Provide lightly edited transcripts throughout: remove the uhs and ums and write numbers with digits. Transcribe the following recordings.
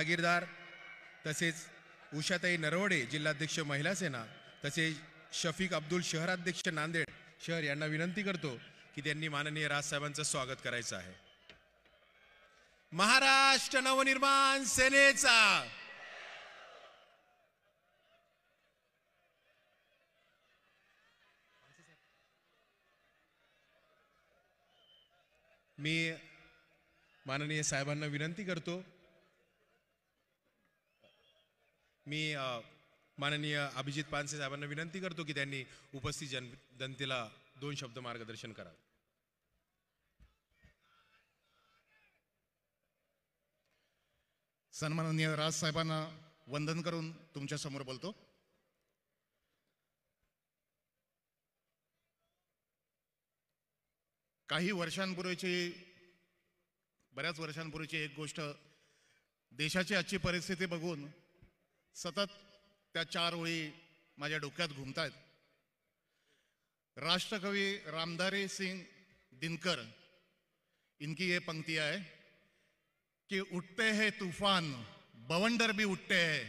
जहागीरदार तसेच उषाताई नरवडे जिल्हाध्यक्ष महिला सेना तसेच शफीक अब्दुल शहराध्यक्ष नांदेड शहर यांना विनंती करतो की त्यांनी माननीय राजसाहेबांचं स्वागत करायचं आहे। महाराष्ट्र नवनिर्माण सेनेचा मी माननीय साहेबांना विनंती करतो, माननीय अभिजित पानसे साहेबांना विनंती करतो की त्यांनी उपस्थित जनतेला 2 शब्द मार्गदर्शन करावे। सन्माननीय राज साहेबांना वंदन करून तुमच्या समोर बोलतो। बऱ्याच वर्षांपूर्वीची एक गोष्ट, देशाची आजची परिस्थिती बघून सतत त्या 4 ओळी माझ्या डोक्यात घुमतायत। राष्ट्रकवी रामधारी सिंह दिनकर इनकी ये पंक्तियां है कि उठते हैं तूफान बवंडर भी उठते हैं,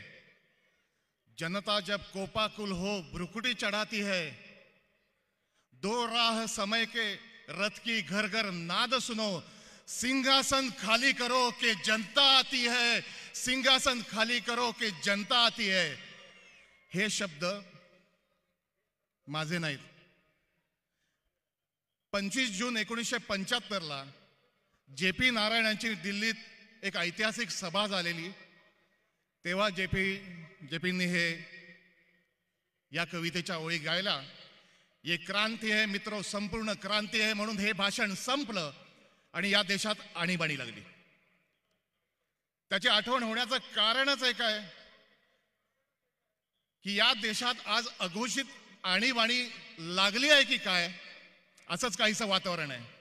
जनता जब कोपाकुल हो भ्रुकुटी चढ़ाती है, 2 राह समय के रथ की घर घर नाद सुनो, सिंहासन खाली करो कि जनता आती है, सिंहासन खाली करो कि जनता आती है। हे शब्द माझे नाहीत। 25 जून 1975 ला JP नारायण यांची दिल्लीत एक ऐतिहासिक सभा झालेली, तेव्हा जेपींनी हे या कवितेच्या ओळी गायला। ये क्रांती है मित्रों, संपूर्ण क्रांती है म्हणून हे भाषण संपलं आणि या देशात आणीबाणी लागली। त्याची आठवण होण्याचं कारणच एक आहे की या देशात आज अघोषित आणीबाणी लागली आहे की काय, असंच काहीसं वातावरण आहे।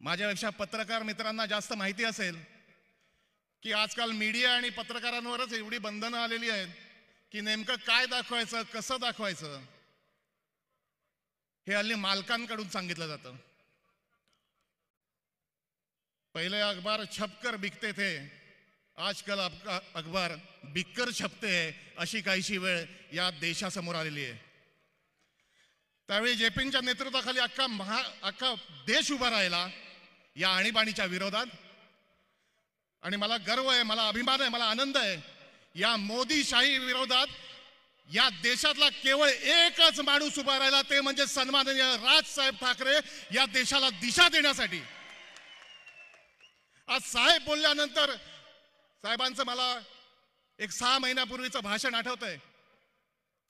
माझ्यापेक्षा पत्रकार मित्रांना जास्त माहिती असेल की आजकाल मीडिया आणि पत्रकारांवरच एवढी बंधनं आलेली आहेत की नेमकं काय दाखवायचं, कसं दाखवायचं हे हल्ली मालकांकडून सांगितलं जातं। पहले अखबार छपकर बिकते थे, आजकल अखबार बिककर छपते हैं, अशी काहीशी वेळ या देशासमोर आलेली आहे। त्यावेळी जेपींच्या नेतृत्वाखाली अख्खा देश उभा राहिला या आणीबाणीच्या विरोधात। आणि मला गर्व आहे, मला अभिमान आहे, मला आनंद आहे, या मोदीशाही विरोधात या देशातला केवळ एकच माणूस उभा राहिला, ते म्हणजे सन्माननीय राजसाहेब ठाकरे, या देशाला दिशा देण्यासाठी। आज साहेब बोलल्यानंतर साहेबांचं मला एक 6 महिन्यापूर्वीचं भाषण आठवतंय।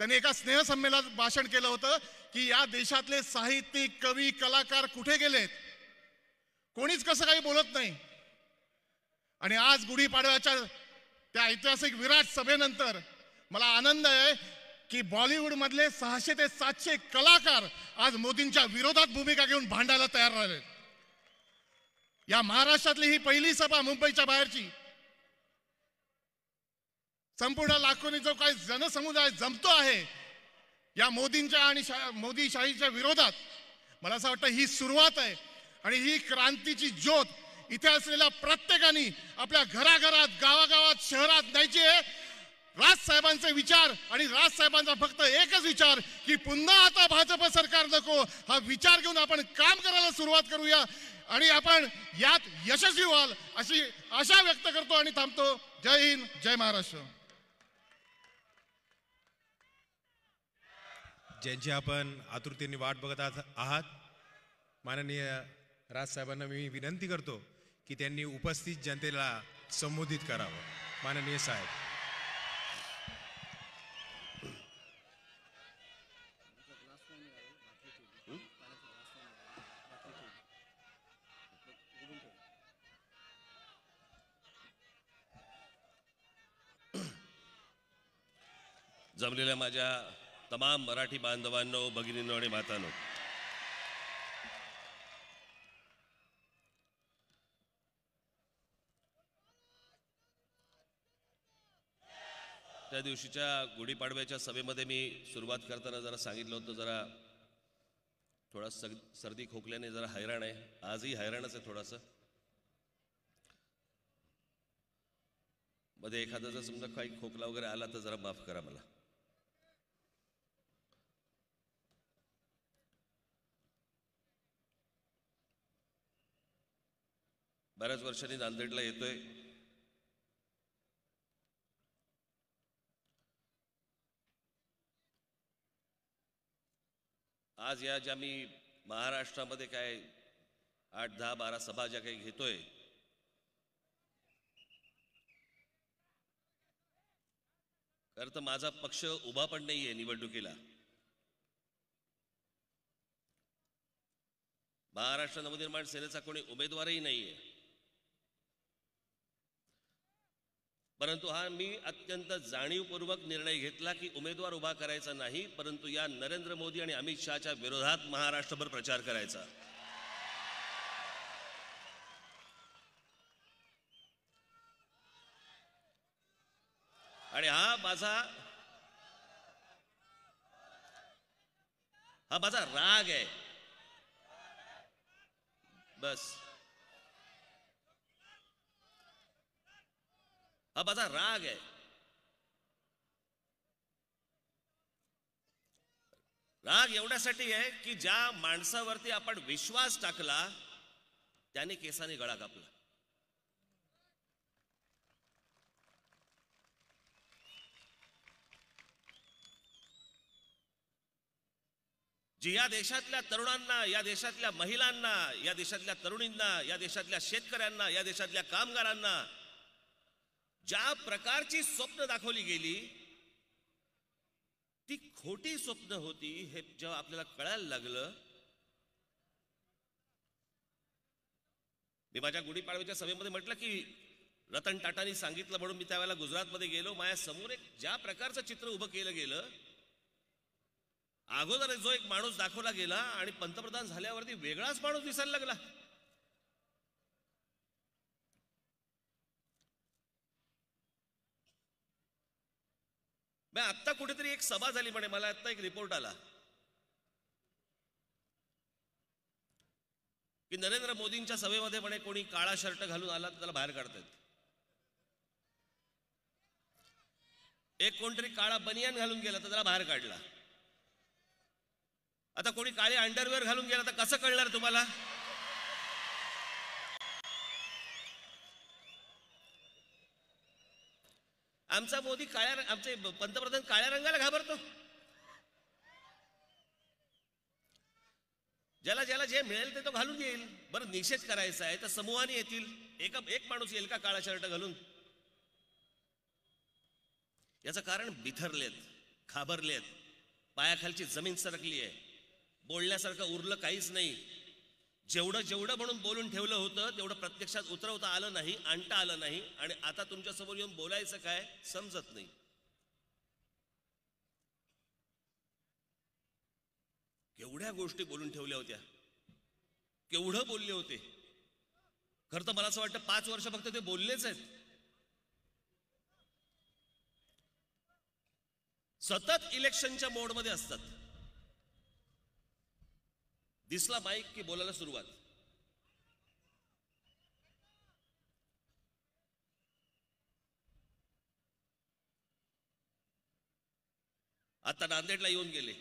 त्यांनी एका स्नेहसंमेलनात भाषण केलं होतं की या देशातले साहित्यिक, कवी, कलाकार कुठे गेलेत, कोणीच कसं काही बोलत नाही। आणि आज गुढीपाडव्याच्या त्या ऐतिहासिक विराट सभेनंतर मला आनंद आहे की बॉलिवूड मधले 600 ते 700 कलाकार आज मोदींच्या विरोधात भूमिका घेऊन भांडायला तयार राहिले। या महाराष्ट्रातली ही पहिली सभा मुंबईच्या बाहेरची, संपूर्ण लाखोनी जो काही जनसमुदाय जमतो आहे या मोदींच्या आणि मोदीशाहीच्या विरोधात, मला असं वाटतं ही सुरुवात आहे। आणि ही क्रांतीची ज्योत इथे असलेल्या प्रत्येकाने आपल्या घराघरात, गावागावात, शहरात न्यायची आहे। राजसाहेबांचे विचार आणि राजसाहेबांचा फक्त एकच विचार की पुन्हा आता भाजप सरकार नको, हा विचार घेऊन आपण काम करायला सुरुवात करूया आणि आपण यात यशस्वी व्हाल अशी आशा व्यक्त करतो आणि थांबतो। जय हिंद, जय महाराष्ट्र। ज्यांची आपण आतुरतेने वाट बघत आहात, माननीय राजसाहेबांना मी विनंती करतो की त्यांनी उपस्थित जनतेला संबोधित करावं। माननीय साहेब। जमलेल्या माझ्या तमाम मराठी बांधवांनो, भगिनींनो आणि मातांनो, त्या दिवशीच्या गुढीपाडव्याच्या सभेमध्ये मी सुरुवात करताना जरा सांगितलं होतं, जरा थोडा सर्दी खोकल्याने जरा हैराण आहे, आजही हैराणच आहे थोडासा। मध्ये एखादा जर समजा काही खोकला वगैरे आला तर जरा माफ करा मला. बऱ्याच वर्षांनी नांदेडला येतोय. आज या ज्या मी महाराष्ट्रामध्ये काय 8, 10, 12 सभा ज्या काही घेतोय, खरं तर माझा पक्ष उभा पण नाहीये निवडणुकीला. महाराष्ट्र नवनिर्माण सेनेचा कोणी उमेदवारही नाहीये. परंतु हा मी अत्यंत जाणीवपूर्वक निर्णय घेतला की उमेदवार उभा करायचा नाही, परंतु या नरेंद्र मोदी आणि अमित शहाच्या विरोधात महाराष्ट्रभर प्रचार करायचा. आणि हा माझा राग आहे. बस हा माझा राग आहे. राग एवढ्यासाठी आहे की ज्या माणसावरती आपण विश्वास टाकला त्याने केसाने गळा कापला. जी या देशातल्या तरुणांना, या देशातल्या महिलांना, या देशातल्या तरुणींना, या देशातल्या शेतकऱ्यांना, या देशातल्या कामगारांना ज्या प्रकारची स्वप्न दाखवली गेली ती खोटी स्वप्न होती हे जेव्हा आपल्याला कळायला लागलं. मी माझ्या गुढीपाडव्याच्या सभेमध्ये म्हटलं की रतन टाटांनी सांगितलं म्हणून मी त्यावेळेला गुजरातमध्ये गेलो. माझ्या समोर एक ज्या प्रकारचं चित्र उभं केलं गेलं, अगोदर जो एक माणूस दाखवला गेला आणि पंतप्रधान झाल्यावरती वेगळाच माणूस दिसायला लागला. आत्ता कुठेतरी एक सभा झाली म्हणे, मला आत्ता एक रिपोर्ट आला की नरेंद्र मोदींच्या सभेमध्ये म्हणे कोणी काळा शर्ट घालून आला तर त्याला बाहेर काढतात. एक कोणतरी काळा बनियान घालून गेला तर त्याला बाहेर काढला. आता कोणी काळे अंडरवेअर घालून गेला तर कसं कळणार तुम्हाला? आमचा मोदी आमचे पंतप्रधान काळ्या रंगाला घाबरतो. ज्याला ज्याला जे मिळेल ते तो घालून येईल. बरं, निषेध करायचा आहे तर समूहाने येतील. एक माणूस येईल का काळा शर्ट घालून? याचं कारण बिथरलेत, घाबरलेत, पायाखालची जमीन सरकली आहे, बोलण्यासारखं उरलं काहीच नाही. जेवढं म्हणून बोलून ठेवलं होतं तेवढं प्रत्यक्षात उतरवता आलं नाही, आणता आलं नाही. आणि आता तुमच्या समोर येऊन बोलायचं काय समजत नाही. केवढ्या गोष्टी बोलून ठेवल्या होत्या, केवढं बोलले होते. खरं तर मला असं वाटतं 5 वर्ष फक्त ते बोललेच आहेत. सतत इलेक्शनच्या मोडमध्ये असतात. दिसला माईक की बोलायला सुरुवात. आता नांदेडला येऊन गेले.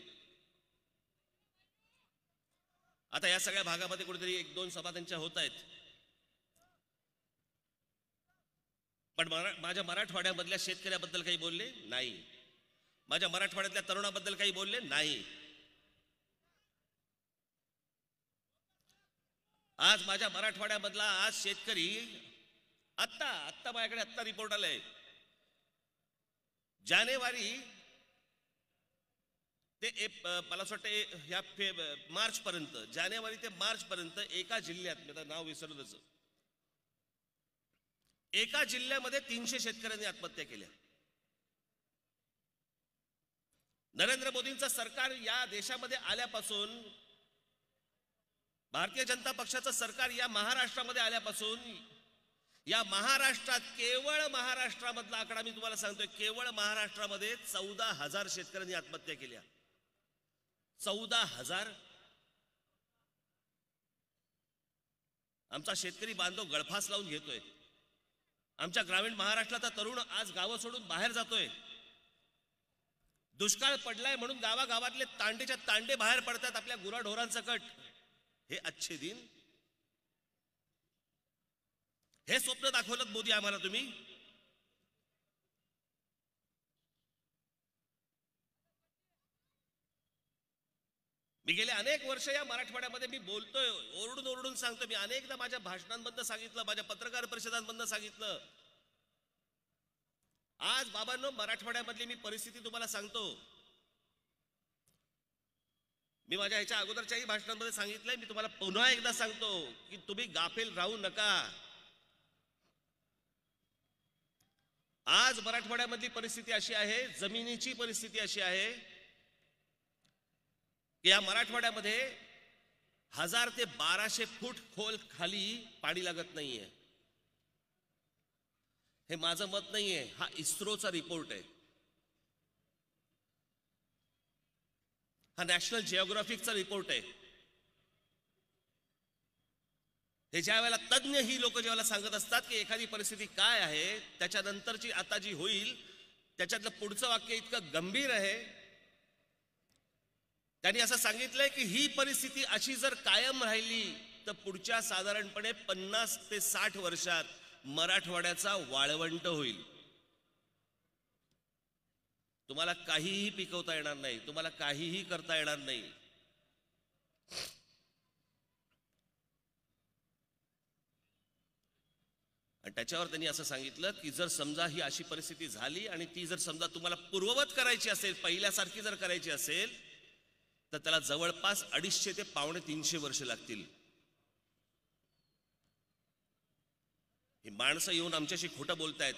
आता या सगळ्या भागामध्ये कुठेतरी 1-2 सभा त्यांच्या होत आहेत. पण माझ्या मराठवाड्यामधल्या शेतकऱ्याबद्दल काही बोलले नाही. माझ्या मराठवाड्यातल्या तरुणाबद्दल काही बोलले नाही. आज माझ्या मराठवाड्यामधला आज शेतकरी आत्ता माझ्याकडे रिपोर्ट आलाय. जानेवारी ते मला असं वाटतं ह्या मार्च पर्यंत, जानेवारी ते मार्च पर्यंत एका जिल्ह्यात, मी नाव विसरलो त्याचं, एका जिल्ह्यामध्ये 300 शेतकऱ्यांनी आत्महत्या केल्या. नरेंद्र मोदींचं सरकार या देशामध्ये आल्यापासून, भारतीय जनता पक्षाचं सरकार या महाराष्ट्रामध्ये आल्यापासून, या महाराष्ट्रात, केवळ महाराष्ट्रामधला आकडा मी तुम्हाला सांगतोय, केवळ महाराष्ट्रामध्ये 14,000 शेतकऱ्यांनी आत्महत्या केल्या. 14,000. आमचा शेतकरी बांधव गळफास लावून घेतोय. आमच्या ग्रामीण महाराष्ट्राचा तरुण आज गावं सोडून बाहेर जातोय. दुष्काळ पडलाय म्हणून गावागावातले तांडेच्या तांडे बाहेर पडतात आपल्या गुराढोरांसकट. हे अच्छे दिन, हे स्वप्न दाखवलं मोदी आम्हाला तुम्ही. मी गेले अनेक वर्ष या मराठवाड्यामध्ये मी बोलतोय, ओरडून ओरडून सांगतो. मी अनेकदा माझ्या भाषणांमधनं सांगितलं, माझ्या पत्रकार परिषदांमधनं सांगितलं. आज बाबांनो, मराठवाड्यामधली मी परिस्थिती तुम्हाला सांगतो. मी माझ्या ह्याच्या अगोदरच्याही भाषणांमध्ये सांगितलंय, मी तुम्हाला पुन्हा एकदा सांगतो की तुम्ही गाफील राहू नका. आज मराठवाड्यामधली परिस्थिती अशी आहे, जमिनीची परिस्थिती अशी आहे की या मराठवाड्यामध्ये 1000 ते 1200 फूट खोल खाली पाणी लागत नाहीये. हे माझं मत नाहीये, हा इस्रोचा रिपोर्ट आहे. हा नॅशनल जिओग्राफिकचा रिपोर्ट आहे. हे ज्या वेळेला तज्ञ ही लोक ज्यावेळेला सांगत असतात की एखादी परिस्थिती काय आहे, त्याच्यानंतरची आता जी होईल त्याच्यातलं पुढचं वाक्य इतकं गंभीर आहे. त्यांनी असं सांगितलंय की ही परिस्थिती अशी जर कायम राहिली तर पुढच्या साधारणपणे 50 ते 60 वर्षात मराठवाड्याचा वाळवंट होईल. तुम्हाला काहीही पिकवता येणार नाही, तुम्हाला काहीही करता येणार नाही. आणि त्याच्यावर त्यांनी असं सांगितलं की जर समजा ही अशी परिस्थिती झाली आणि ती जर समजा तुम्हाला पूर्ववत करायची असेल, पहिल्यासारखी जर करायची असेल, तर त्याला जवळपास 250 ते 250 वर्ष लागतील. ही माणसं येऊन आमच्याशी खोटं बोलतायत.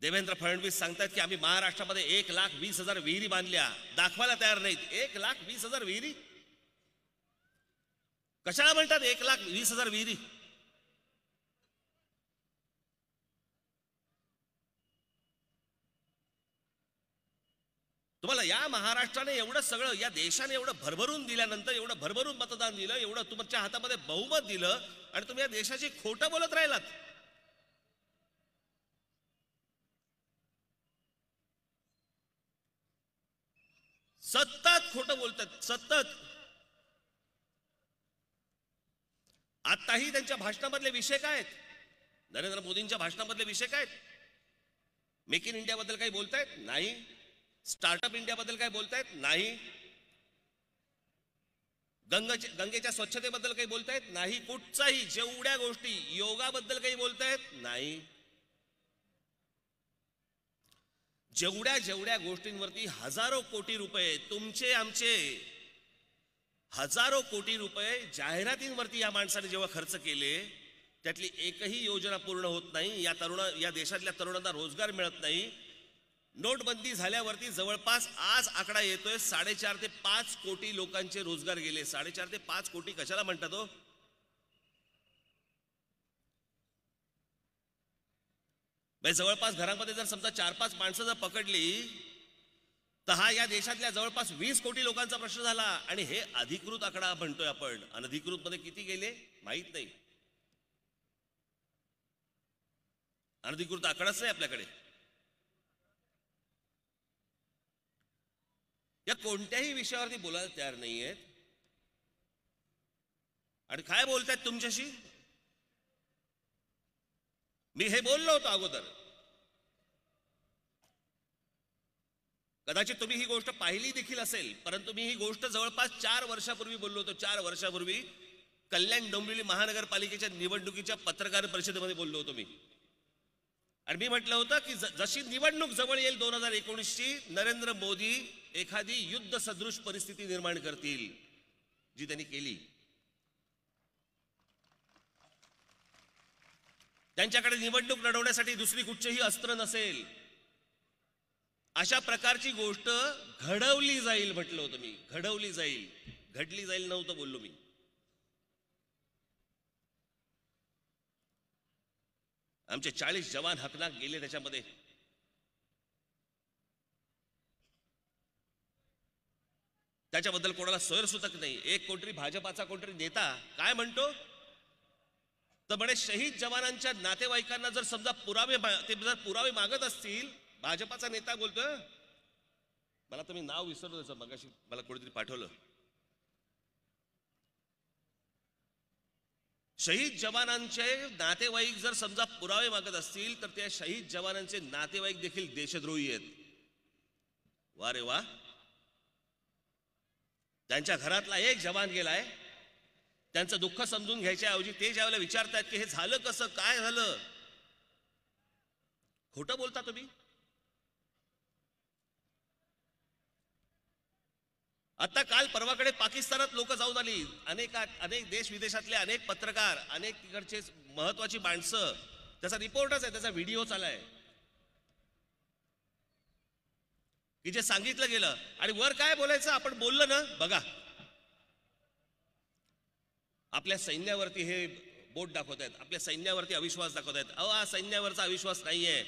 देवेंद्र फडणवीस सांगतायत की आम्ही महाराष्ट्रामध्ये 1,20,000 विहिरी बांधल्या, दाखवायला तयार नाहीत. 1,20,000 विहिरी कशाला म्हणतात? 1,20,000 विहिरी. तुम्हाला या महाराष्ट्राने एवढं सगळं, या देशाने एवढं भरभरून दिल्यानंतर, एवढं भरभरून मतदान दिलं, एवढं तुमच्या हातामध्ये बहुमत दिलं, आणि तुम्ही या देशाची खोटं बोलत राहिलात. सतत खोटं बोलतात, सतत. आताही त्यांच्या भाषणामधले विषय काय आहेत? नरेंद्र मोदींच्या भाषणामधले विषय काय आहेत? मेक इन इंडिया बद्दल काही बोलतायत? नाही. स्टार्टअप इंडिया बद्दल काय बोलतायत? नाही. गंगेच्या स्वच्छतेबद्दल काही बोलतायत? नाही. कुठचाही, जेवढ्या गोष्टी, योगाबद्दल काही बोलतायत? नाही. जेवढ्या जेवढ्या गोष्टींवरती हजारो कोटी रुपये, तुमचे आमचे हजारो कोटी रुपये जाहिरातींवरती या माणसाने जेव्हा खर्च केले, त्यातली एकही योजना पूर्ण होत नाही. या देशातल्या तरुणांना रोजगार मिळत नाही. नोटबंदी झाल्यावरती जवळपास आज आकडा येतोय 4.5 ते 5 कोटी लोकांचे रोजगार गेले. 4.5 ते 5 कोटी कशाला म्हणतात हो? जवळपास घरामध्ये जर समजा 4-5 माणसं जर पकडली तर हा या देशातल्या जवळपास 20 कोटी लोकांचा प्रश्न झाला. आणि हे अधिकृत आकडा म्हणतोय आपण, अनधिकृत मध्ये किती गेले माहित नाही. अनधिकृत आकडाच नाही आपल्याकडे. या कोणत्याही विषयावरती बोलायला तयार नाहीयेत. आणि काय बोलतायत तुमच्याशी? मी हे बोललो होतो अगोदर, कदाचित तुम्ही ही गोष्ट पाहिली देखील असेल, परंतु मी ही गोष्ट जवळपास 4 वर्षापूर्वी बोललो होतो. 4 वर्षापूर्वी कल्याण डोंबिवली महानगरपालिकेच्या निवडणुकीच्या पत्रकार परिषदेमध्ये बोललो होतो मी. आणि मी म्हटलं होतं की जशी निवडणूक जवळ येईल 2019ची, नरेंद्र मोदी एखादी युद्ध सदृश परिस्थिती निर्माण करतील, जी त्यांनी केली. त्यांच्याकडे निवडणूक लढवण्यासाठी दुसरी कुठचेही अस्त्र नसेल, अशा प्रकारची गोष्ट घडवली जाईल म्हटलं होतं मी. घडवली जाईल, घडली जाईल नव्हतं बोललो मी. आमचे 40 जवान हकनाक गेले त्याच्यामध्ये. त्याच्याबद्दल कोणाला सैरसुतक नाही. एक कोणतरी भाजपाचा कोणतरी नेता काय म्हणतो, तर म्हणे शहीद जवानांच्या नातेवाईकांना जर समजा ते जर पुरावे मागत असतील, भाजपाचा नेता बोलतोय, मला तर मी नाव विसरलो त्याचं, मगाशी मला कोणीतरी पाठवलं. शहीद जवानांचे नातेवाईक जर समजा पुरावे मागत असतील तर त्या शहीद जवानांचे नातेवाईक देखील देशद्रोही आहेत. वा रे वा. त्यांच्या घरातला एक जवान गेलाय, त्यांचं दुःख समजून घ्यायच्या ऐवजी ते ज्यावेळेला विचारतायत की हे झालं कसं, काय झालं, खोटं बोलता तुम्ही. आता काल परवाकडे पाकिस्तानात लोक जाऊन आली, अनेक देश विदेशातले अनेक पत्रकार, अनेक तिकडचे महत्वाची माणसं, त्याचा रिपोर्टच आहे, त्याचा व्हिडिओ चालाय की जे सांगितलं गेलं. आणि वर काय बोलायचं आपण बोललं ना, बघा आपल्या सैन्यावरती हे बोट दाखवत आहेत, आपल्या सैन्यावरती अविश्वास दाखवत आहेत. अहो, हा सैन्यावरचा अविश्वास नाहीये.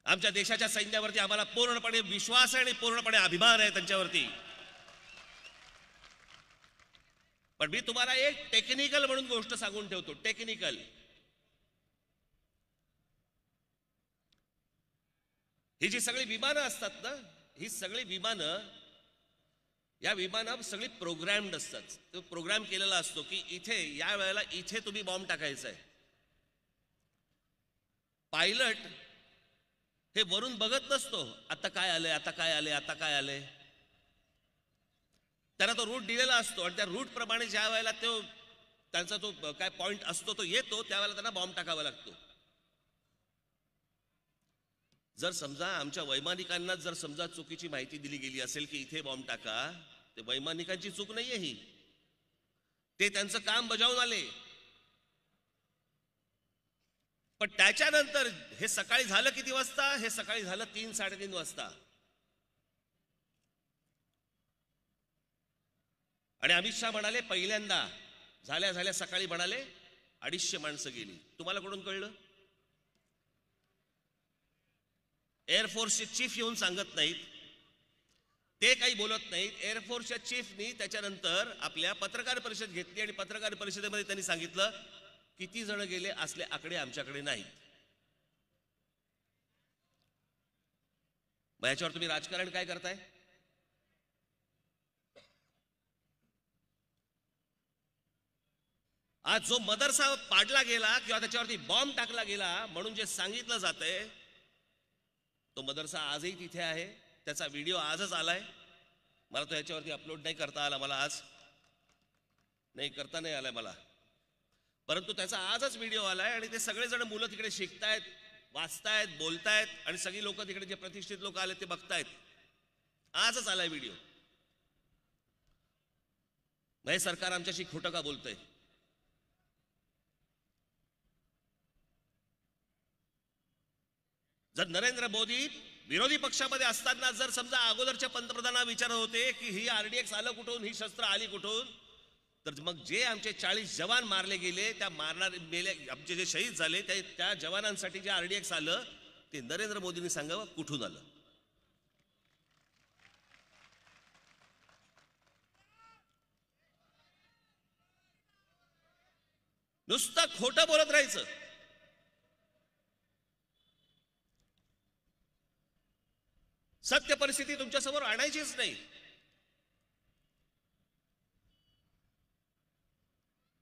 आमच्या देशाच्या सैन्यावरती आम्हाला पूर्णपणे विश्वास आहे आणि पूर्णपणे अभिमान आहे त्यांच्यावरती. पण मी तुम्हाला एक टेक्निकल म्हणून गोष्ट सांगून ठेवतो. टेक्निकल, ही जी सगळी विमानं असतात ना, ही सगळी विमानं, या विमानं सगळी प्रोग्रॅम्ड असतात. तो प्रोग्राम केलेला असतो की इथे या वेळेला इथे तुम्ही बॉम्ब टाकायचा आहे. पायलट हे वरून बघत नसतो, आता काय आलंय, आता काय आलंय, आता काय आलंय. त्यांना तो रूट दिलेला असतो आणि त्या रूट प्रमाणे ज्या वेळेला तो त्यांचा तो काय पॉइंट असतो तो येतो, त्यावेळेला त्यांना बॉम्ब टाकावा लागतो. जर समजा आमच्या वैमानिकांना जर समजा चुकीची माहिती दिली गेली असेल की इथे बॉम्ब टाका, ते वैमानिकांची चूक नाहीये ही, ते त्यांचं काम बजावून आले. पण त्याच्यानंतर हे सकाळी झालं किती वाजता, हे सकाळी झालं 3-3:30 वाजता. आणि अमित शहा म्हणाले पहिल्यांदा झाल्या झाल्या सकाळी म्हणाले 250 माणसं गेली. तुम्हाला कोणून कळलं? एअरफोर्सचे चीफ येऊन सांगत नाहीत, ते काही बोलत नाहीत. एअरफोर्सच्या चीफनी त्याच्यानंतर आपल्या पत्रकार परिषद घेतली आणि पत्रकार परिषदेमध्ये त्यांनी सांगितलं किती जण गेले असले आकडे आमच्याकडे नाहीत. मग याच्यावर तुम्ही राजकारण काय करताय? आज जो मदरसा पाडला गेला किंवा त्याच्यावरती बॉम्ब टाकला गेला म्हणून जे सांगितलं जातंय, तो मदरसा आजही तिथे आहे. त्याचा व्हिडिओ आजच आलाय. मला तो याच्यावरती अपलोड नाही करता आला, मला आज नाही करता नाही आलाय मला, परंतु त्याचा आजच व्हिडिओ आलाय. आणि ते सगळेजण मुलं तिकडे शिकतायत, वाचतायत, बोलतायत आणि सगळी लोक तिकडे जे प्रतिष्ठित लोक आले ते बघतायत. आजच आलाय व्हिडिओ. हे सरकार आमच्याशी खोटं का बोलतंय? जर नरेंद्र मोदी विरोधी पक्षामध्ये असताना जर समजा अगोदरच्या पंतप्रधानांना विचारत होते की ही RDX आलं कुठून, ही शस्त्र आली कुठून, तर मग जे आमचे 40 जवान मारले गेले, त्या आमचे जे शहीद झाले त्या जवानांसाठी जे RDX आलं ते नरेंद्र मोदींनी सांगावं कुठून आलं. नुसतं खोटं बोलत राहायचं. सत्य परिस्थिती तुमच्यासमोर आणायचीच नाही.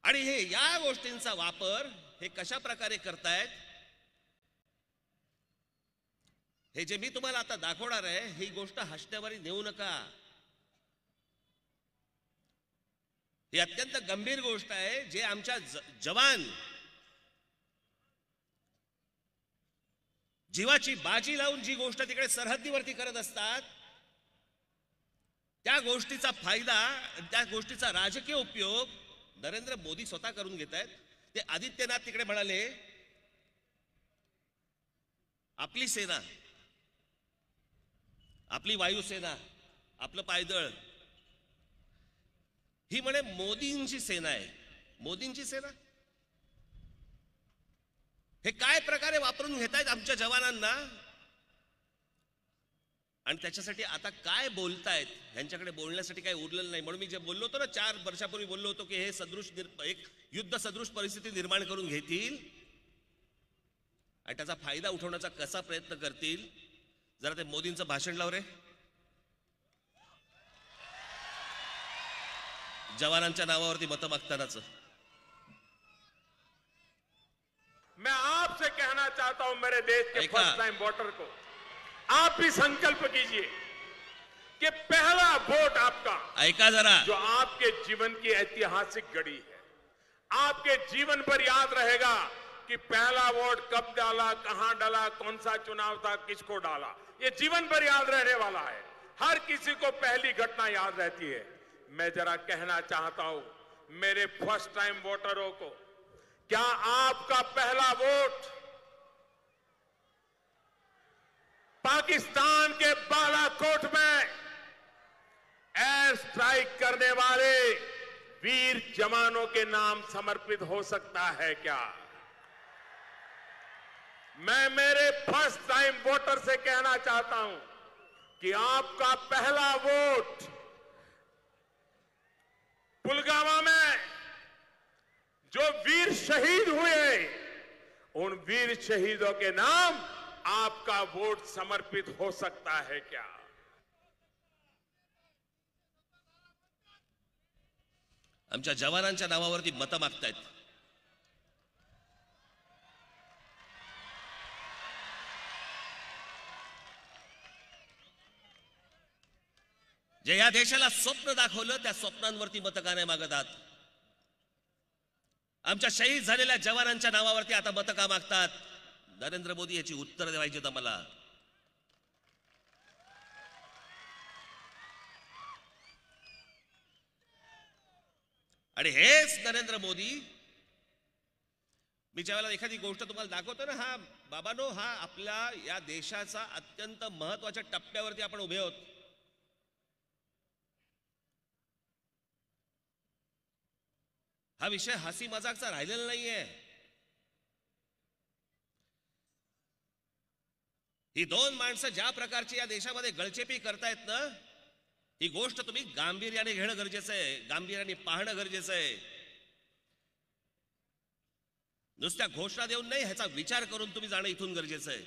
आणि हे या गोष्टींचा वापर हे कशा प्रकारे करतायत, हे जे मी तुम्हाला आता दाखवणार आहे, ही गोष्ट हसण्यावारी नेऊ नका. ही अत्यंत गंभीर गोष्ट आहे. जे आमच्या जवान जीवाची बाजी लावून जी गोष्ट तिकडे सरहद्दीवरती करत असतात, त्या गोष्टीचा फायदा, त्या गोष्टीचा राजकीय उपयोग नरेंद्र मोदी स्वतः करून घेत आहेत. ते आदित्यनाथ तिकडे म्हणाले आपली सेना, आपली वायुसेना, आपलं पायदळ ही म्हणे मोदींची सेना आहे. मोदींची सेना हे काय प्रकारे वापरून घेतायत आमच्या जवानांना. आणि त्याच्यासाठी आता काय बोलतायत ह्यांच्याकडे बोलण्यासाठी काय उरलेलं नाही. म्हणून मी जे बोललो होतो ना 4 वर्षापूर्वी बोललो होतो की हे एक युद्ध सदृश परिस्थिती निर्माण करून घेतील आणि त्याचा फायदा उठवण्याचा कसा प्रयत्न करतील. जरा ते मोदींचं भाषण लाव रे. जवानांच्या नावावरती मतं मागतानाच. मैं आपसे कहना चाहता हूं मेरे देश के ऐका. फर्स्ट टाइम वोटर को, आप भी संकल्प कीजिए कि पहला वोट आपका ऐका जरा. जो आपके जीवन की ऐतिहासिक घड़ी है, आपके जीवन पर याद रहेगा कि पहला वोट कब डाला, कहां डाला, कौन सा चुनाव था, किसको डाला. ये जीवन भर याद रहने वाला है. हर किसी को पहली घटना याद रहती है. मैं जरा कहना चाहता हूं मेरे फर्स्ट टाइम वोटरों को, क्या आपका पहला वोट पाकिस्तान के बालाकोट में एयर स्ट्राइक करने वाले वीर जवानों के नाम समर्पित हो सकता है क्या? मैं मेरे फर्स्ट टाइम वोटर से कहना चाहता हूं कि आपका पहला वोट पुलवामा में जो वीर शहीद हुए, उन वीर शहीदों के नाम आपका वोट समर्पित हो सकता है क्या? आमच्या जवानांच्या नावावरती मतं मागतायत. जे या देशाला स्वप्न दाखवलं त्या स्वप्नांवरती मतं का नाही मागत आहात. आमच्या शहीद झालेल्या जवानांच्या नावावरती आता मतं का मागतात. नरेंद्र मोदी याची उत्तर द्यायची आम्हाला. आणि हेच नरेंद्र मोदी, मी ज्यावेळेला एखादी गोष्ट तुम्हाला दाखवतो ना, हा बाबानो, हा आपल्या या देशाचा अत्यंत महत्वाच्या टप्प्यावरती आपण उभे आहोत. हा विषय हसी मजाकचा राहिलेला नाहीये. ही दोन माणसं ज्या प्रकारची या देशामध्ये गळचेपी करतायत ना, ही गोष्ट तुम्ही गांभीर्याने घेणं गरजेचं आहे, गांभीर्याने पाहणं गरजेचं आहे. नुसत्या घोषणा देऊन नाही, ह्याचा विचार करून तुम्ही जाणं इथून गरजेचं आहे.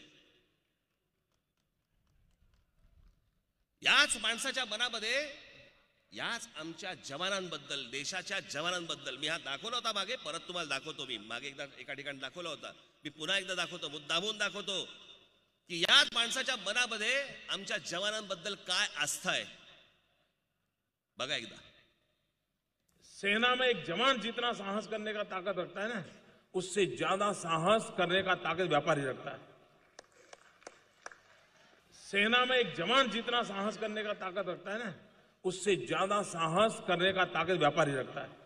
याच माणसाच्या मनामध्ये, याच आमच्या जवानांबद्दल, देशाच्या जवानांबद्दल, मी हा दाखवला होता मागे, परत तुम्हाला दाखवतो. मी मागे एकदा एका ठिकाणी दाखवला होता, मी पुन्हा एकदा दाखवतो, मुद्दामून दाखवतो की याच माणसाच्या मनामध्ये आमच्या जवानांबद्दल काय आस्था आहे. बघा एकदा. सेना में एक जवान जितना साहस करने का ताकत रखता है ना, उससे ज्यादा साहस करने का ताकत व्यापारी रखता है. सेना में एक जवान जितना साहस करने का ताकत रखता है ना, उससे ज्यादा साहस करने का ताकत व्यापारी रखता है.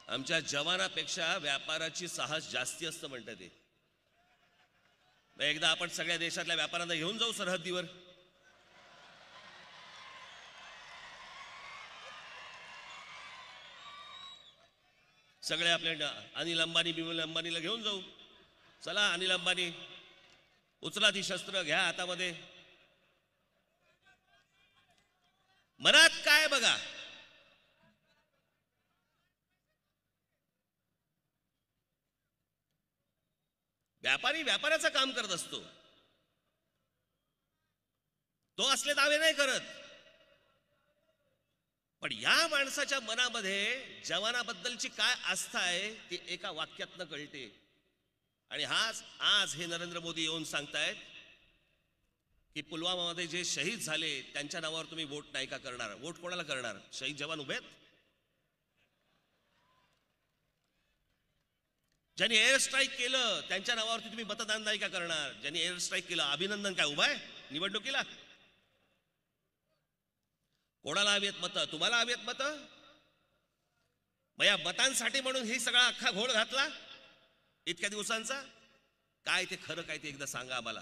आमच्या जवानापेक्षा व्यापाराची साहस जास्ती असतं म्हणतात ते. एकदा आपण सगळ्या देशातल्या व्यापाऱ्यांना घेऊन जाऊ सरहद्दीवर. सगळे आपले अनिल अंबानी, बिमल अंबानीला घेऊन जाऊ. चला अनिल अंबानी, उचला ती शस्त्र, घ्या हातामध्ये. मनात काय बघा. व्यापारी व्यापाराचं काम करत असतो, तो असले दावे नाही करत. पण या माणसाच्या मनामध्ये जवानाबद्दलची काय आस्था आहे ती एका वाक्यातनं कळते. आणि हाच आज हे नरेंद्र मोदी येऊन सांगतायत की पुलवामामध्ये जे शहीद झाले त्यांच्या नावावर तुम्ही वोट नाही का करणार. वोट कोणाला करणार. शहीद जवान उभेत. ज्यांनी एअर स्ट्राईक केलं त्यांच्या नावावरती तुम्ही मतदान नाही का करणार. ज्यांनी एअर स्ट्राईक केलं अभिनंदन काय उभा आहे निवडणुकीला. कोणाला हवी आहेत मतं. तुम्हाला हवी आहेत मतं. मग या मतांसाठी म्हणून ही सगळा अख्खा घोळ घातला इतक्या दिवसांचा. काय ते खरं काय ते एकदा सांगा आम्हाला.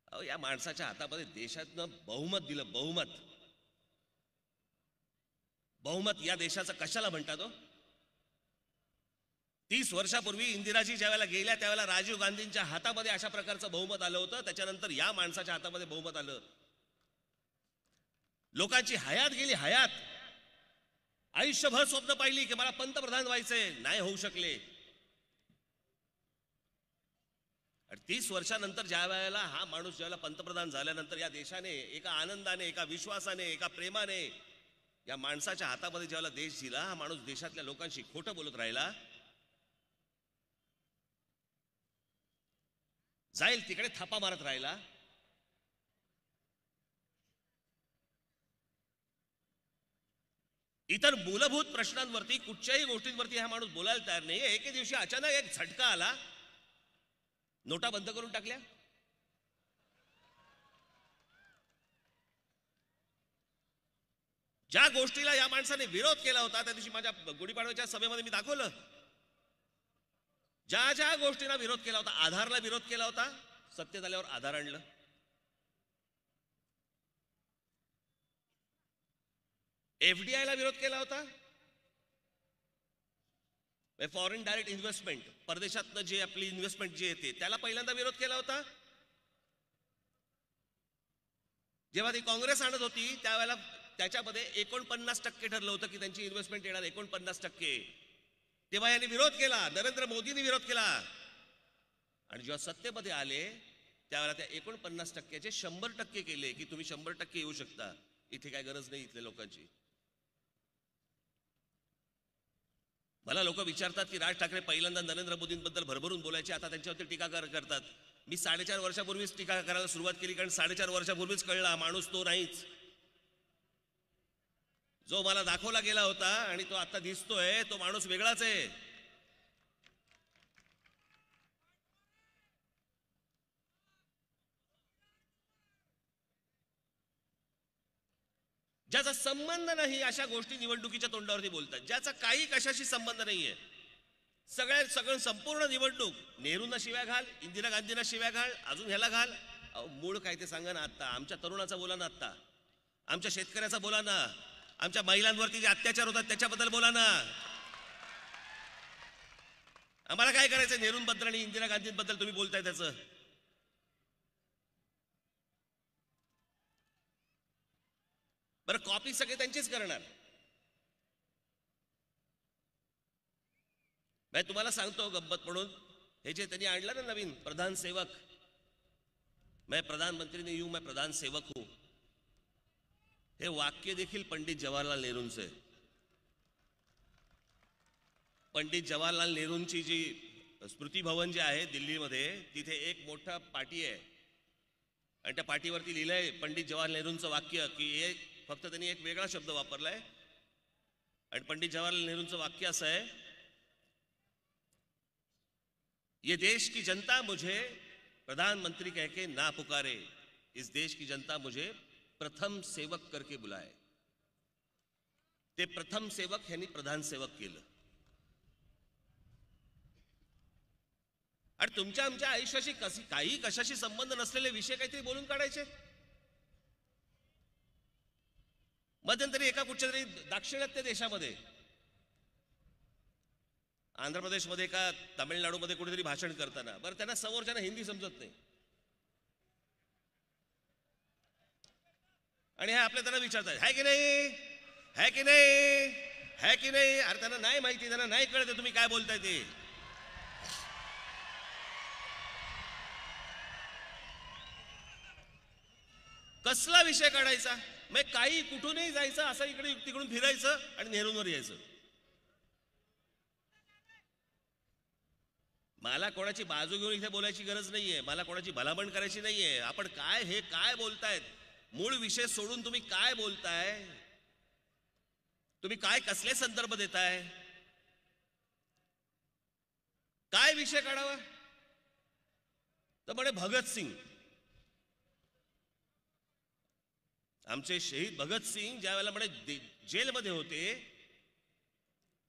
अहो या माणसाच्या हातामध्ये देशातनं बहुमत दिलं. बहुमत. बहुमत या देशाचं कशाला म्हणतात हो? 30 वर्षापूर्वी इंदिराजी ज्यावेळेला गेल्या त्यावेळेला राजीव गांधींच्या हातामध्ये अशा प्रकारचं बहुमत आलं होतं. त्याच्यानंतर या माणसाच्या हातामध्ये बहुमत आलं. लोकांची हयात गेली, हयात. आयुष्यभर स्वप्न पाहिली की मला पंतप्रधान व्हायचंय, नाही होऊ शकले. 30 वर्षानंतर ज्या वेळेला हा माणूस ज्यावेळेला पंतप्रधान झाल्यानंतर या देशाने एका आनंदाने, एका विश्वासाने, एका प्रेमाने या माणसाच्या हातामध्ये ज्यावेळेला देश दिला, हा माणूस देशातल्या लोकांशी खोटं बोलत राहिला. जाईल तिकडे थापा मारत राहिला. इतर मूलभूत प्रश्नांवरती कुठच्याही गोष्टींवरती हा माणूस बोलायला तयार नाही. एके दिवशी अचानक एक झटका आला, नोटा बंद करून टाकल्या. ज्या गोष्टीला या माणसाने विरोध केला होता त्या दिवशी माझ्या गुढीपाडव्याच्या सभेमध्ये मी दाखवलं. ज्या ज्या गोष्टीला विरोध केला होता, आधारला विरोध केला होता, सत्तेत आल्यावर आधार आणलं. FDI ला विरोध केला होता, फॉरेन डायरेक्ट इन्व्हेस्टमेंट, परदेशातनं जे आपली इन्व्हेस्टमेंट जे येते त्याला पहिल्यांदा विरोध केला होता. जेव्हा ती काँग्रेस आणत होती त्यावेळेला त्याच्यामध्ये 49% ठरलं होतं की त्यांची इन्व्हेस्टमेंट येणार 49%. तेव्हा यांनी विरोध केला, नरेंद्र मोदींनी विरोध केला. आणि जेव्हा सत्तेमध्ये आले त्यावेळेला त्या 49%चे 100% केले की तुम्ही 100% येऊ शकता, इथे काय गरज नाही इथल्या लोकांची. मला लोक विचारतात की राज ठाकरे पहिल्यांदा नरेंद्र मोदींबद्दल भरभरून बोलायचे, आता त्यांच्यावरती टीका करतात. मी 4.5 वर्षापूर्वीच टीका करायला सुरुवात केली, कारण 4.5 वर्षापूर्वीच कळला माणूस तो नाहीच जो मला दाखवला गेला होता आणि तो आता दिसतोय, तो माणूस वेगळाच आहे. ज्याचा संबंध नाही अशा गोष्टी निवडणुकीच्या तोंडावरती बोलतात. ज्याचा काही कशाशी संबंध नाहीये, सगळं संपूर्ण निवडणूक नेहरूंना शिव्या घाल, इंदिरा गांधींना शिव्या घाल, अजून ह्याला घाल. मूळ काय ते सांगा ना. आता आमच्या तरुणाचा बोला ना, आता आमच्या शेतकऱ्याचा बोला ना, आमच्या महिलांवरती जे अत्याचार होतात त्याच्याबद्दल बोला ना. आम्हाला काय करायचं नेहरूंबद्दल आणि इंदिरा गांधींबद्दल तुम्ही बोलताय त्याचं? बरं, कॉपी सगळे त्यांचीच करणार. मी तुम्हाला सांगतो गंमत म्हणून, हे जे त्यांनी आणलं ना नवीन प्रधान सेवक, मैं प्रधानमंत्री नहीं हूं, मैं प्रधान सेवक हूं, हे वाक्य देखील पंडित जवाहरलाल नेहरूंचे. पंडित जवाहरलाल नेहरूंची जी स्मृती भवन जे आहे दिल्लीमध्ये, तिथे एक मोठा पाटी आहे आणि त्या पाटीवरती लिहिलंय पंडित जवाहरलाल नेहरूंचं वाक्य, की फक्त त्यांनी एक वेगळा शब्द वापरलाय. आणि पंडित जवाहरलाल नेहरूंचं वाक्य असं आहे, ये देश की जनता मुझे प्रधानमंत्री कह के ना पुकारे, इस देश की जनता मुझे प्रथम सेवक करके बुलाए. ते प्रथम सेवक ह्यांनी प्रधान सेवक केलं. आणि तुमच्या आमच्या आयुष्याशी काही कशाशी संबंध नसलेले विषय काहीतरी बोलून काढायचे. मध्यंतरी एका कुठच्या तरी दाक्षिणात्य देशामध्ये, आंध्र प्रदेशमध्ये का तामिळनाडूमध्ये कुठेतरी भाषण करताना, बरं त्यांना समोरच्यांना हिंदी समजत नाही आणि हे आपल्या त्यांना विचारतात, है की नाही, है की नाही, है की नाही. अरे त्यांना नाही माहिती, त्यांना नाही कळत तुम्ही काय बोलताय ते. कसला विषय काढायचा? मग काही कुठूनही जायचं, असं इकडे तिकडून फिरायचं आणि नेहरूंवर यायचं. मला कोणाची बाजू घेऊन इथे बोलायची गरज नाहीये, मला कोणाची भलामण करायची नाहीये. आपण काय हे काय बोलतायत, मूळ विषय सोडून तुम्ही काय बोलताय, तुम्ही काय कसले संदर्भ देताय, काय विषय काढावा. तर म्हणे भगतसिंग, आमचे शहीद भगतसिंग ज्या वेळेला म्हणे जेलमध्ये होते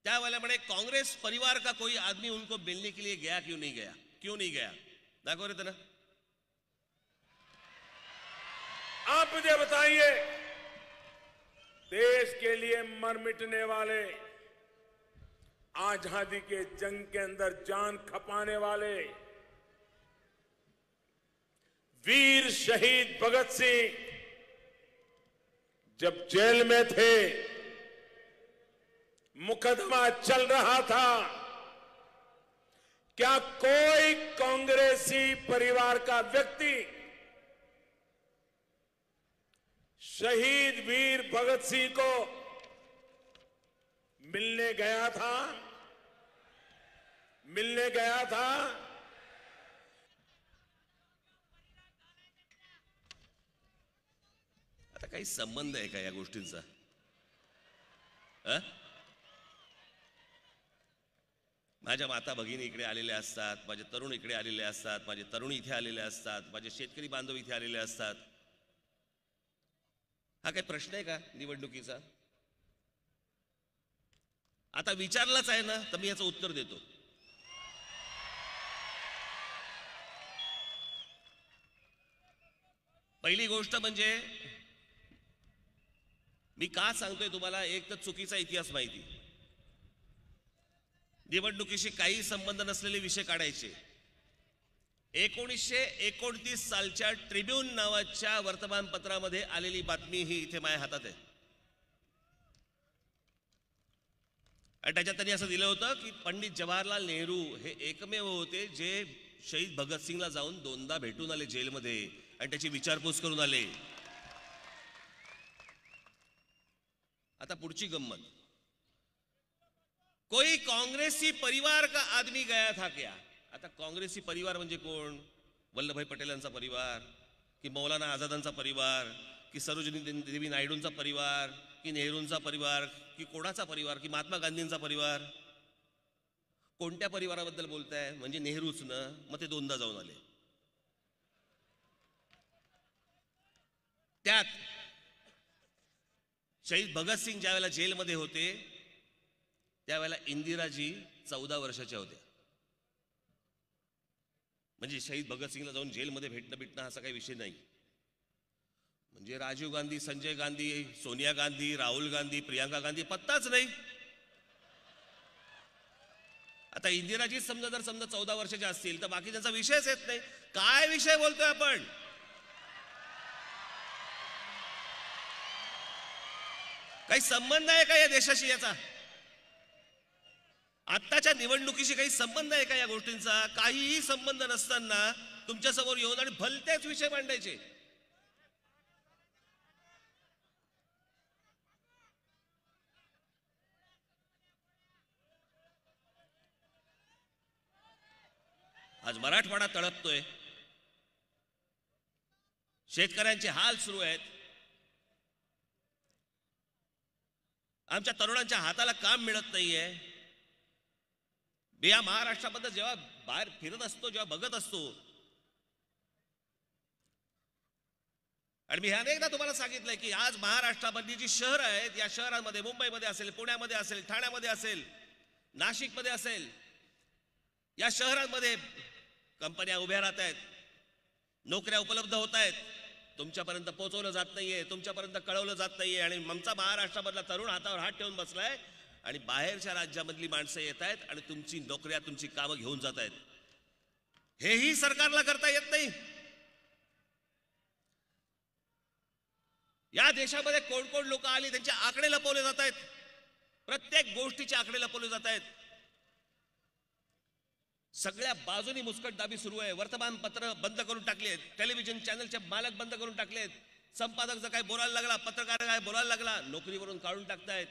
त्यावेळेला म्हणे कांग्रेस परिवार का कोई आदमी उनको मिलने के लिए गया, क्यों नहीं गया. दाखव रे त्यांना. आप मुझे बताइए, देश के लिए मर मिटने वाले, आजादी के जंग के अंदर जान खपाने वाले वीर शहीद भगत सिंह जब जेल में थे, मुकदमा चल रहा था, क्या कोई कांग्रेसी परिवार का व्यक्ति शहीद वीर भगत सिंह को मिलने गया था? मिलने गया था? आता काही संबंध आहे का या गोष्टींचा? माझ्या माता भगिनी इकडे आलेल्या असतात, माझे तरुण इकडे आलेले असतात, माझे तरुणी इथे आलेले असतात, माझे शेतकरी बांधव इथे आलेले असतात. हा काही प्रश्न आहे का निवडणुकीचा? आता विचारलाच आहे ना, तर मी याचं उत्तर देतो. पहिली गोष्ट म्हणजे मी का सांगतोय तुम्हाला, एक तर चुकीचा इतिहास माहिती, निवडणुकीशी काही संबंध नसलेले विषय काढायचे. 1929 सालच्या ट्रिब्यून नावाच्या वर्तमानपत्रामध्ये आलेली बातमी ही इथे माझ्या हातात आहे. आणि त्याच्यात त्यांनी असं दिलं होतं की पंडित जवाहरलाल नेहरू हे एकमेव होते जे शहीद भगतसिंगला जाऊन 2दा भेटून आले जेलमध्ये आणि त्याची विचारपूस करून आले. आता पुढची गंमत, कोई कांग्रेसी परिवार का आदमी गया था क्या? आता काँग्रेसी परिवार म्हणजे कोण? वल्लभभाई पटेलांचा परिवार, की मौलाना आझादांचा परिवार, की सरोजिनी देवी नायडूंचा परिवार, की नेहरूंचा परिवार, की कोणाचा परिवार, की महात्मा गांधींचा परिवार? कोणत्या परिवाराबद्दल बोलताय? म्हणजे नेहरूच ना, मग ते 2दा जाऊन आले. त्यात शहीद भगतसिंग ज्यावेळेला जेलमध्ये होते त्यावेळेला इंदिराजी 14 वर्षाच्या होत्या. म्हणजे शहीद भगतसिंगला जाऊन जेलमध्ये भेटणं असा काही विषय नाही. म्हणजे राजीव गांधी, संजय गांधी, सोनिया गांधी, राहुल गांधी, प्रियांका गांधी पत्ताच नाही. आता इंदिराजी समजा 14 वर्षाच्या असतील तर बाकी त्यांचा विषयच येत नाही. काय विषय बोलतोय आपण? काही संबंध आहे का या देशाशी याचा? आत्ताच्या निवडणुकीशी काही संबंध आहे का या गोष्टींचा? काहीही संबंध नसताना तुमच्या समोर येऊन आणि भलतेच विषय मांडायचे. आज मराठवाडा तळपतोय, शेतकऱ्यांचे हाल सुरू आहेत, आमच्या तरुणांच्या हाताला काम मिळत नाहीये. मी या महाराष्ट्राबद्दल जेव्हा बाहेर फिरत असतो, जेव्हा बघत असतो, आणि मी अनेकदा तुम्हाला सांगितलंय की आज महाराष्ट्रामधली जी शहरं आहेत, या शहरांमध्ये मुंबईमध्ये असेल, पुण्यामध्ये असेल, ठाण्यामध्ये असेल, नाशिकमध्ये असेल, या शहरांमध्ये कंपन्या उभ्या राहत आहेत, नोकऱ्या उपलब्ध होत आहेत, तुमच्यापर्यंत पोहोचवलं जात नाहीये, तुमच्यापर्यंत कळवलं जात नाहीये. आणि आमचा महाराष्ट्रामधला तरुण हातावर हात ठेवून बसलाय आणि बाहेरच्या राज्यामधली माणसं येत आहेत आणि तुमची नोकऱ्या, तुमची कामं घेऊन जात आहेत. हेही सरकारला करता येत नाही. या देशामध्ये कोण कोण लोक आली त्यांचे आकडे लपवले जात आहेत, प्रत्येक गोष्टीचे आकडे लपवले जात आहेत. सगळ्या बाजूनी मुस्कटदाबी सुरू आहे. वर्तमानपत्र बंद करून टाकले, टेलिव्हिजन चॅनलचे मालक बंद करून टाकलेत, संपादक जर काय बोलायला लागला, पत्रकार काय बोलायला लागला, नोकरीवरून काढून टाकतायत.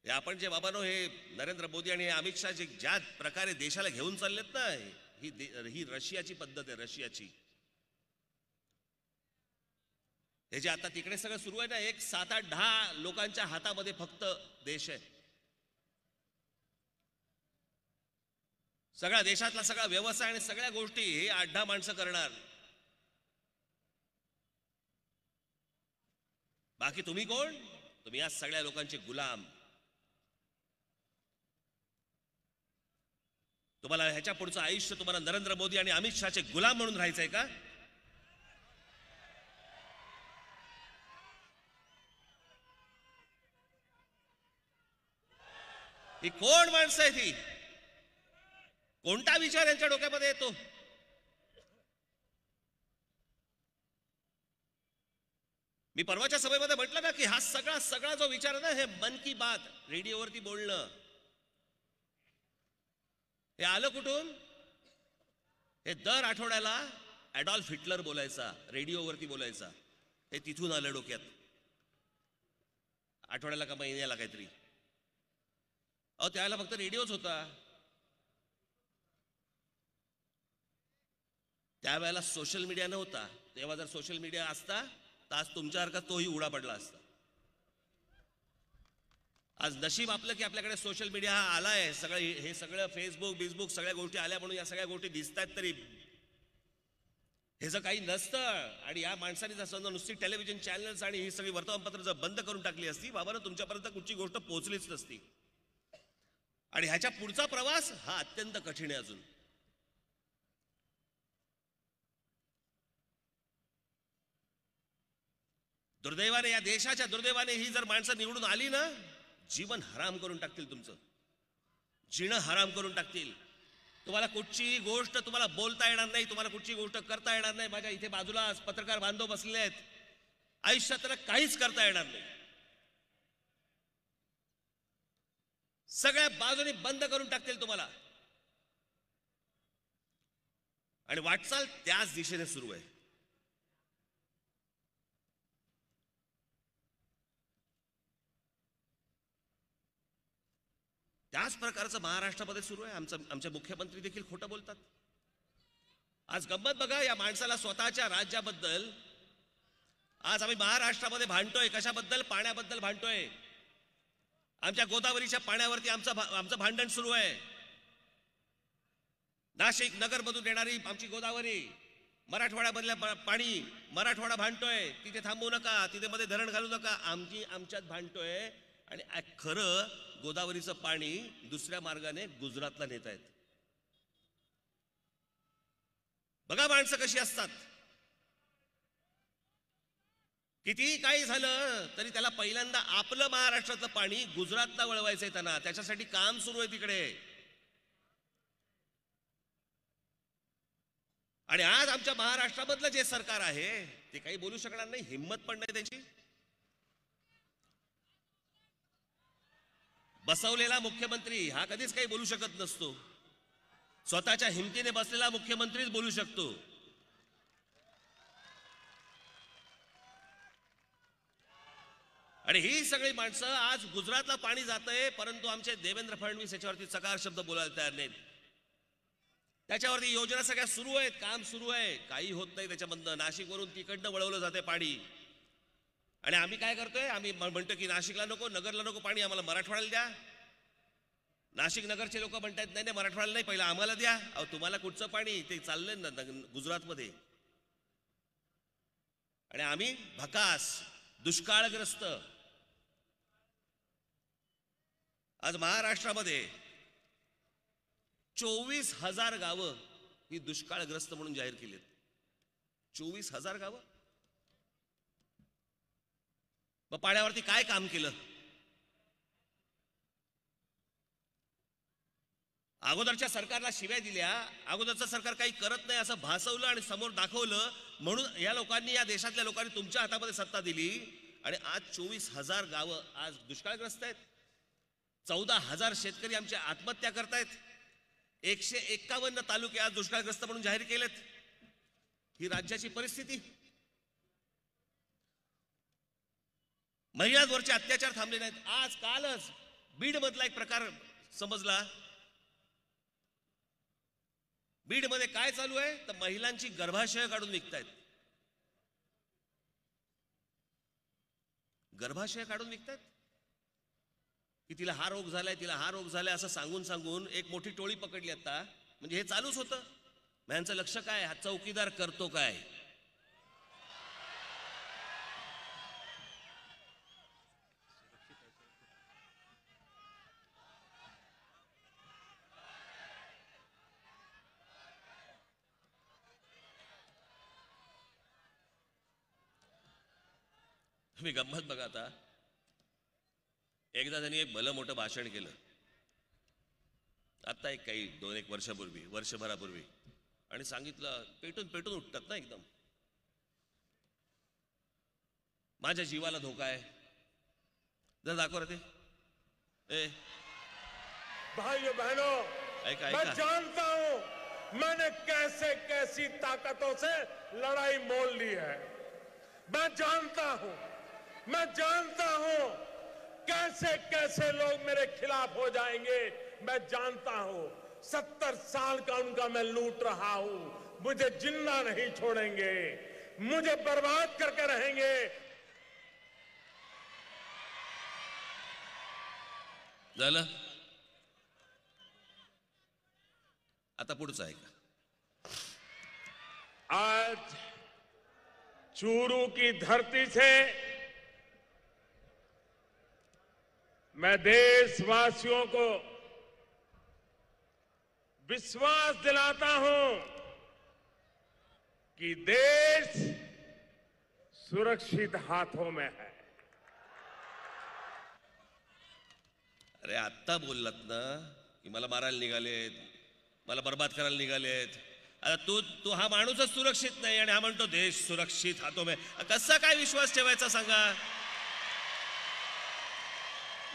हे आपण जे बाबांनो, हे नरेंद्र मोदी आणि अमित शहा जे ज्या प्रकारे देशाला घेऊन चाललेत ना, ही रशियाची पद्धत आहे, रशियाची. हे जे आता तिकडे सगळं सुरू आहे ना, एक 7-8-10 लोकांच्या हातामध्ये फक्त देश आहे. सगळ्या देशातला सगळा व्यवसाय आणि सगळ्या गोष्टी हे 8-10 माणसं करणार. बाकी तुम्ही कोण? तुम्ही या सगळ्या लोकांचे गुलाम. तुम्हाला ह्याच्या पुढचं आयुष्य तुम्हाला नरेंद्र मोदी आणि अमित शहाचे गुलाम म्हणून राहायचंय का? ही कोण माणसं आहेत ही? कोणता विचार यांच्या डोक्यामध्ये येतो? मी परवाच्या सभेमध्ये म्हटलं ना की हा सगळा जो विचार आहे ना, हे मन की बात, रेडिओवरती बोलणं, हे आलं कुठून? हे दर आठवड्याला ॲडॉल्फ हिटलर बोलायचा, रेडिओवरती बोलायचा, हे तिथून आलं डोक्यात. आठवड्याला का महिन्याला काहीतरी. अहो त्यावेळेला फक्त रेडिओच होता. त्यावेळेला सोशल मीडिया नव्हता. तेव्हा जर सोशल मीडिया असता तर आज तुमच्यासारखा तोही उडा पडला असता. आज नशीब आपलं की आपल्याकडे सोशल मीडिया हा आलाय. हे सगळं फेसबुक सगळ्या गोष्टी आल्या म्हणून या सगळ्या गोष्टी दिसतात. तरी हे जर काही नसतं आणि या माणसाने जर समजा नुसती टेलिव्हिजन चॅनल्स आणि ही सगळी वर्तमानपत्र जर बंद करून टाकली असती, बाबांना तुमच्यापर्यंत कुठची गोष्ट पोहोचलीच नसती. आणि ह्याच्या पुढचा प्रवास हा अत्यंत कठीण आहे अजून. दुर्दैवाने, या देशाच्या दुर्दैवाने ही जर माणसं निवडून आली ना, जीवन हराम करून टाकतील तुमचं. जीणं हराम करून टाकतील. तुम्हाला कुठची गोष्ट तुम्हाला बोलता येणार नाही, तुम्हाला कुठची गोष्ट करता येणार नाही. माझ्या इथे बाजूला पत्रकार बांधव बसले आहेत. आयुष्यात त्याला काहीच करता येणार नाही. सगळ्या बाजूने बंद करून टाकतील तुम्हाला. आणि वाटचाल त्याच दिशेने सुरू आहे. त्याच प्रकारचं महाराष्ट्रामध्ये सुरू आहे. आमचे मुख्यमंत्री देखील खोटं बोलतात. आज गंमत बघा, या माणसाला स्वतःच्या राज्याबद्दल आज आम्ही महाराष्ट्रामध्ये भांडतोय. कशाबद्दल? पाण्याबद्दल भांडतोय. आमच्या गोदावरीच्या पाण्यावरती आमचं भांडण सुरू आहे. नाशिक नगरमधून येणारी आमची गोदावरी, मराठवाड्यामधल्या पाणी, मराठवाडा भांडतोय. तिथे थांबू नका, तिथे मध्ये धरण घालू नका. आमच्यात भांडतोय. आणि खरं गोदावरीचं पाणी दुसऱ्या मार्गाने गुजरातला नेत आहेत. बघा माणसं कशी असतात. कितीही काही झालं तरी त्याला पहिल्यांदा आपलं महाराष्ट्राचं पाणी गुजरातला वळवायचंय त्यांना. त्याच्यासाठी काम सुरू आहे तिकडे. आणि आज आमच्या महाराष्ट्रामधलं जे सरकार आहे ते काही बोलू शकणार नाही. हिंमत पण नाही त्यांची. बसवलेला मुख्यमंत्री हा कधीच काही बोलू शकत नसतो. स्वतःच्या हिमतीने बसलेला मुख्यमंत्रीच बोलू शकतो. आणि ही सगळी माणसं आज गुजरातला पाणी जातंय, परंतु आमचे देवेंद्र फडणवीस याच्यावरती चकार शब्द बोलायला तयार नाहीत. त्याच्यावरती योजना सगळ्या सुरू आहेत, काम सुरू आहे, काही होत नाही त्याच्यामधनं. नाशिकवरून तिकडनं वळवलं जाते पाणी. आणि आम्ही काय करतोय? आम्ही म्हणतो की नाशिकला नको, नगरला नको पाणी, आम्हाला मराठवाड्याला द्या. नाशिक नगरचे लोक म्हणतात नाही नाही मराठवाड्याला नाही, पहिला आम्हाला द्या. अहो तुम्हाला कुठचं पाणी? ते चाललंय ना गुजरातमध्ये. आणि आम्ही भकास दुष्काळग्रस्त. आज महाराष्ट्रामध्ये 24,000 गावं ही दुष्काळग्रस्त म्हणून जाहीर केलीत. 24,000 गावं. मग पाण्यावरती काय काम केलं? अगोदरच्या सरकारला शिव्या दिल्या, अगोदरचं सरकार काही करत नाही असं भासवलं आणि समोर दाखवलं, म्हणून या लोकांनी, या देशातल्या लोकांनी तुमच्या हातामध्ये सत्ता दिली. आणि आज 24,000 गावं आज दुष्काळग्रस्त आहेत. 14,000 शेतकरी आमच्या आत्महत्या करतायत. 151 तालुके आज दुष्काळग्रस्त म्हणून जाहीर केलेत. ही राज्याची परिस्थिती. महिलांवरचे अत्याचार थांबले नाहीत. आज कालच बीड मधला एक प्रकार समजला. बीड मध्ये काय चालू आहे? तर महिलांची गर्भाशय काढून विकतायत. गर्भाशय काढून विकतायत की तिला हा रोग झालाय, तिला हा रोग झालाय असं सांगून सांगून एक मोठी टोळी पकडली आता. म्हणजे हे चालूच होतं. यांचं लक्ष काय? हा चौकीदार करतो काय? तुम्ही गंमत बघा. आता एकदा त्यांनी एक भलं मोठं भाषण केलं. आता एक काही 2-1 वर्षापूर्वी, वर्षभरापूर्वी, आणि सांगितलं, पेटून पेटून उठतात ना एकदम. माझ्या जीवाला धोका आहे. जर दाखव रे ते. ए भाइयों बहनों, ऐका मैं ऐका. जानता हूं मैंने कैसे कैसी ताकतों से लड़ाई मोल ली है. मैं जानता हूं कैसे कैसे लोग मेरे खिलाफ हो जाएंगे. मैं जानता हूं 70 साल का उनका मैं लूट रहा हूं. मुझे जिंदा नहीं छोड़ेंगे, मुझे बर्बाद करके रहेंगे. झालं. आता पुढचं ऐका. आज चूरू की धरती से मैं देशवासियों को विश्वास दिलाता हूं कि देश सुरक्षित हाथों में है. अरे आत्ता बोललात ना की मला मारायला निघालेत, मला बर्बाद करायला निघालेत. आता तू हा माणूसच सुरक्षित नाही आणि हा म्हणतो देश सुरक्षित हातो में. कसा काय विश्वास ठेवायचा सांगा.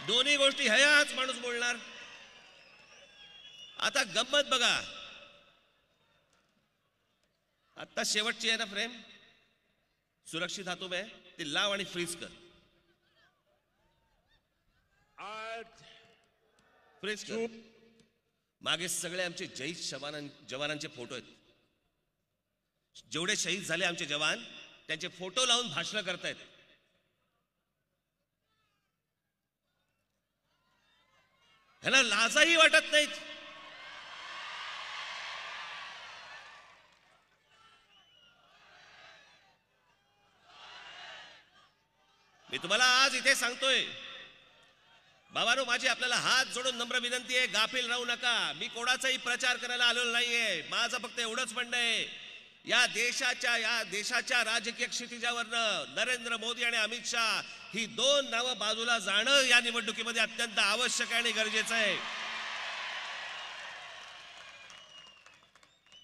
दोन्ही गोष्टी हयाच माणूस बोलणार. आता गंमत बघा. आता शेवटची आहे ना फ्रेम, सुरक्षित हातो में, ती लाव आणि फ्रीज कर. आज फ्रीज कर. मागे सगळे आमचे जवानांचे फोटो आहेत. जेवढे शहीद झाले आमचे जवान त्यांचे फोटो लावून भाषण करतायत. ह्याला लाजही वाटत नाहीत. मी तुम्हाला आज इथे सांगतोय, बाबांनो, माझी आपल्याला हात जोडून नम्र विनंती आहे, गाफील राहू नका. मी कोणाचाही प्रचार करायला आलेलो नाहीये. माझं फक्त एवढंच म्हणणं आहे, या देशाच्या राजकीय क्षितिजावरनं नरेंद्र मोदी आणि अमित शहा ही दोन नावं बाजूला जाणं या निवडणुकीमध्ये अत्यंत आवश्यक आणि गरजेचं आहे.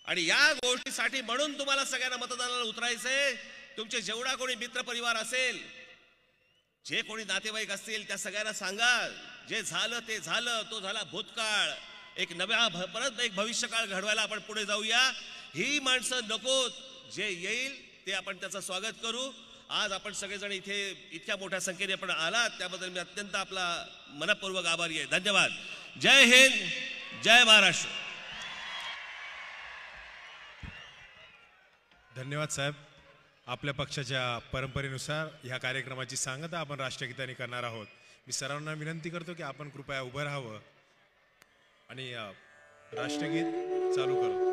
आणि या गोष्टीसाठी म्हणून तुम्हाला सगळ्यांना मतदानाला उतरायचंय. तुमचे जेवढा कोणी मित्र परिवार असेल, जे कोणी नातेवाईक असतील, त्या सगळ्यांना सांगा, जे झालं ते झालं, तो झाला भूतकाळ. एक नव्या परत एक भविष्यकाळ घडवायला आपण पुढे जाऊया. ही माणसं नकोत, जे येईल ते आपण त्याचं स्वागत करू. आज आपण सगळेजण इथे इतक्या मोठ्या संख्येने आपण आलात, त्याबद्दल मी अत्यंत आपला मनपूर्वक आभारी आहे. धन्यवाद. जय हिंद, जय महाराष्ट्र. धन्यवाद साहेब. आपल्या पक्षाच्या परंपरेनुसार ह्या कार्यक्रमाची सांगता आपण राष्ट्रगीताने करणार आहोत. मी सर्वांना विनंती करतो की आपण कृपया उभं राहावं आणि राष्ट्रगीत चालू करू.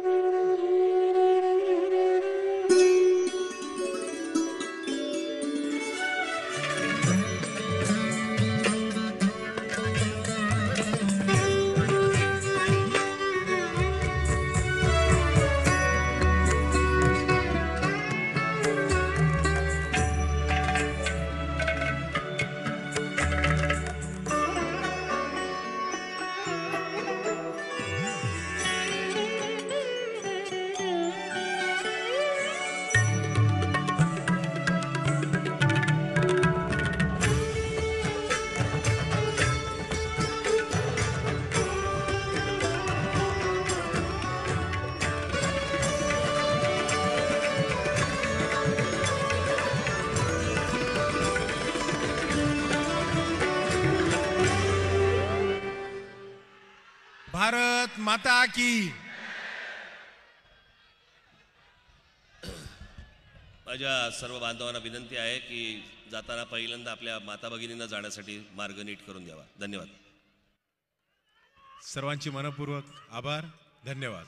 भारत माता की. माझ्या सर्व बांधवांना विनंती आहे की जाताना पहिल्यांदा आपल्या माता भगिनींना जाण्यासाठी मार्ग नीट करून द्यावा. धन्यवाद. सर्वांची मनपूर्वक आभार. धन्यवाद.